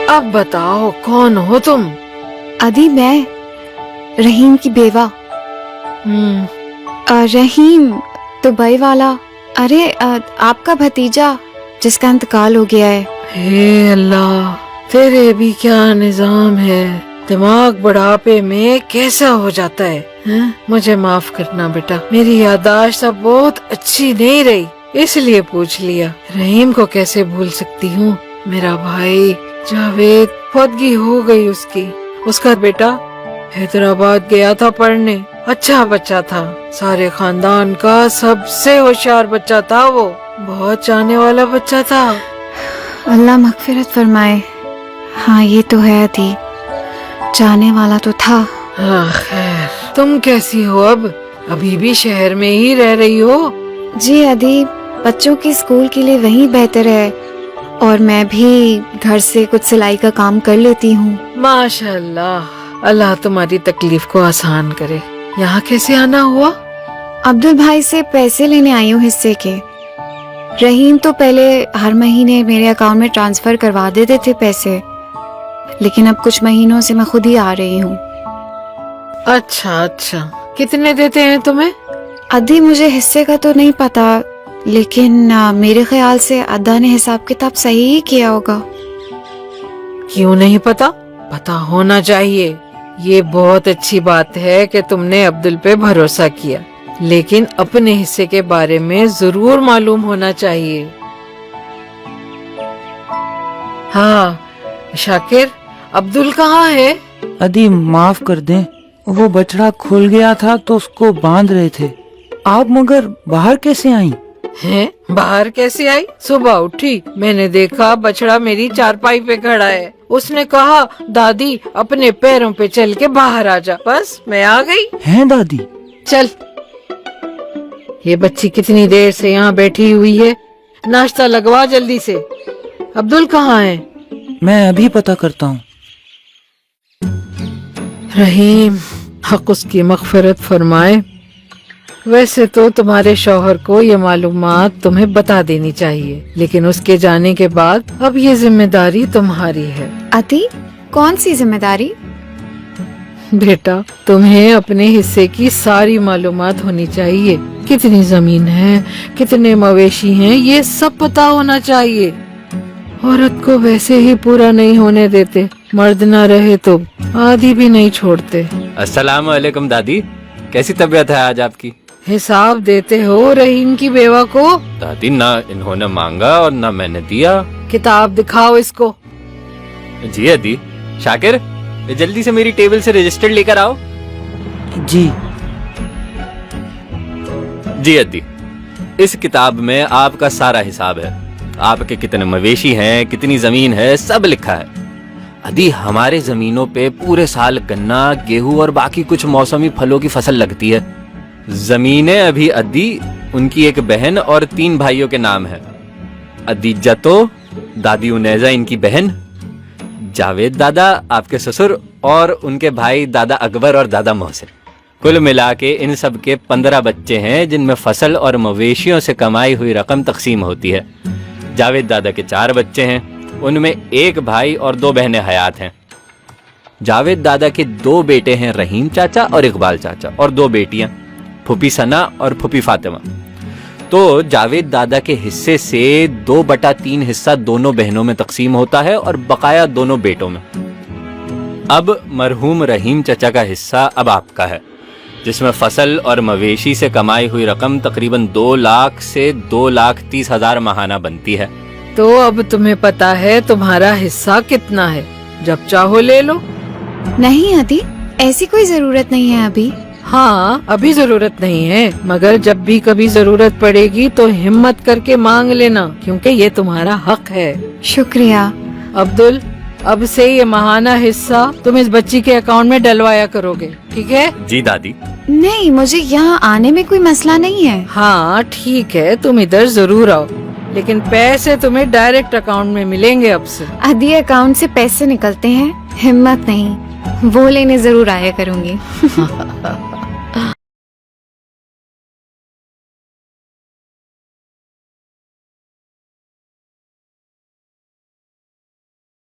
अब बताओ कौन हो तुम? अदी मैं रहीम की बेवा। रहीम दुबई वाला, अरे आपका भतीजा जिसका इंतकाल हो गया है। हे अल्लाह, तेरे भी क्या निजाम है। दिमाग बुढ़ापे में कैसा हो जाता है, हैं? मुझे माफ करना बेटा, मेरी याददाश्त अब बहुत अच्छी नहीं रही, इसलिए पूछ लिया। रहीम को कैसे भूल सकती हूँ। मेरा भाई जावेद, फौतगी हो गई उसकी। उसका बेटा हैदराबाद गया था पढ़ने, अच्छा बच्चा था, सारे खानदान का सबसे होशियार बच्चा था वो, बहुत चाहने वाला बच्चा था। अल्लाह मगफिरत फरमाए। हाँ ये तो है थी, जाने वाला तो था। हाँ खैर, तुम कैसी हो अब? अभी भी शहर में ही रह रही हो? जी अदी, बच्चों के स्कूल के लिए वही बेहतर है, और मैं भी घर से कुछ सिलाई का काम कर लेती हूँ। माशाअल्लाह, अल्लाह तुम्हारी तकलीफ को आसान करे। यहाँ कैसे आना हुआ? अब्दुल भाई से पैसे लेने आई हूँ हिस्से के। रहीम तो पहले हर महीने मेरे अकाउंट में ट्रांसफर करवा देते थे पैसे, लेकिन अब कुछ महीनों से मैं खुद ही आ रही हूँ। अच्छा, कितने देते हैं तुम्हें? अदी मुझे हिस्से का तो नहीं पता, लेकिन मेरे ख्याल से अद्दा ने हिसाब किताब सही ही किया होगा। क्यों नहीं पता? पता होना चाहिए। ये बहुत अच्छी बात है कि तुमने अब्दुल पे भरोसा किया, लेकिन अपने हिस्से के बारे में जरूर मालूम होना चाहिए। हाँ शाकिर, अब्दुल कहाँ है? अदी माफ कर दें, वो बछड़ा खुल गया था तो उसको बांध रहे थे। आप मगर बाहर कैसे आई? हैं? बाहर कैसे आई? सुबह उठी, मैंने देखा बछड़ा मेरी चारपाई पे खड़ा है। उसने कहा, दादी अपने पैरों पे चल के बाहर आ जा। बस मैं आ गई। हैं दादी? चल, ये बच्ची कितनी देर से यहाँ बैठी हुई है, नाश्ता लगवा जल्दी से। अब्दुल कहाँ है? मैं अभी पता करता हूँ। रहीम हक उसकी मगफिरत फरमाए। वैसे तो तुम्हारे शौहर को ये मालूमात तुम्हें बता देनी चाहिए, लेकिन उसके जाने के बाद अब ये जिम्मेदारी तुम्हारी है। अदी कौन सी जिम्मेदारी? बेटा, तुम्हें अपने हिस्से की सारी मालूमात होनी चाहिए। कितनी जमीन है, कितने मवेशी हैं, ये सब पता होना चाहिए। औरत को वैसे ही पूरा नहीं होने देते, मर्द ना रहे तो आधी भी नहीं छोड़ते। अस्सलाम वालेकुम दादी, कैसी तबीयत है आज आपकी? हिसाब देते हो रहीम की बेवा को? दादी, ना इन्होंने मांगा और ना मैंने दिया। किताब दिखाओ इसको। जी अदी। शाकिर, जल्दी से मेरी टेबल से रजिस्टर लेकर आओ। जी जी अदी, इस किताब में आपका सारा हिसाब है। आपके कितने मवेशी हैं, कितनी जमीन है, सब लिखा है। अदी, हमारे जमीनों पे पूरे साल गन्ना, गेहूं और बाकी कुछ मौसमी फलों की फसल लगती है। जमीनें अभी अदी, उनकी एक बहन और 3 भाइयों के नाम है। अदी जतो, दादी उनैजा इनकी बहन, जावेद दादा आपके ससुर, और उनके भाई दादा अकबर और दादा मोहसिन। कुल मिला के इन सब के 15 बच्चे हैं, जिनमें फसल और मवेशियों से कमाई हुई रकम तकसीम होती है। जावेद दादा के 4 बच्चे हैं, उनमें 1 भाई और 2 बहनें हयात हैं। जावेद दादा के 2 बेटे हैं, रहीम चाचा और इकबाल चाचा, और 2 बेटियां, फूफी सना और फूफी फातिमा। तो जावेद दादा के हिस्से से 2/3 हिस्सा दोनों बहनों में तकसीम होता है और बकाया दोनों बेटों में। अब मरहूम रहीम चाचा का हिस्सा अब आपका है, जिसमें फसल और मवेशी से कमाई हुई रकम तकरीबन 2 लाख से 2,30,000 माहाना बनती है। तो अब तुम्हें पता है तुम्हारा हिस्सा कितना है, जब चाहो ले लो। नहीं अदी, ऐसी कोई जरूरत नहीं है अभी। हाँ, अभी जरूरत नहीं है, मगर जब भी कभी जरूरत पड़ेगी तो हिम्मत करके मांग लेना, क्योंकि ये तुम्हारा हक है। शुक्रिया। अब्दुल, अब से ये माहाना हिस्सा तुम इस बच्ची के अकाउंट में डलवाया करोगे, ठीक है? जी दादी। नहीं, मुझे यहाँ आने में कोई मसला नहीं है। हाँ ठीक है, तुम इधर जरूर आओ, लेकिन पैसे तुम्हें डायरेक्ट अकाउंट में मिलेंगे अब से। अदी अकाउंट से पैसे निकलते हैं, हिम्मत नहीं, वो लेने जरूर आया करूँगी।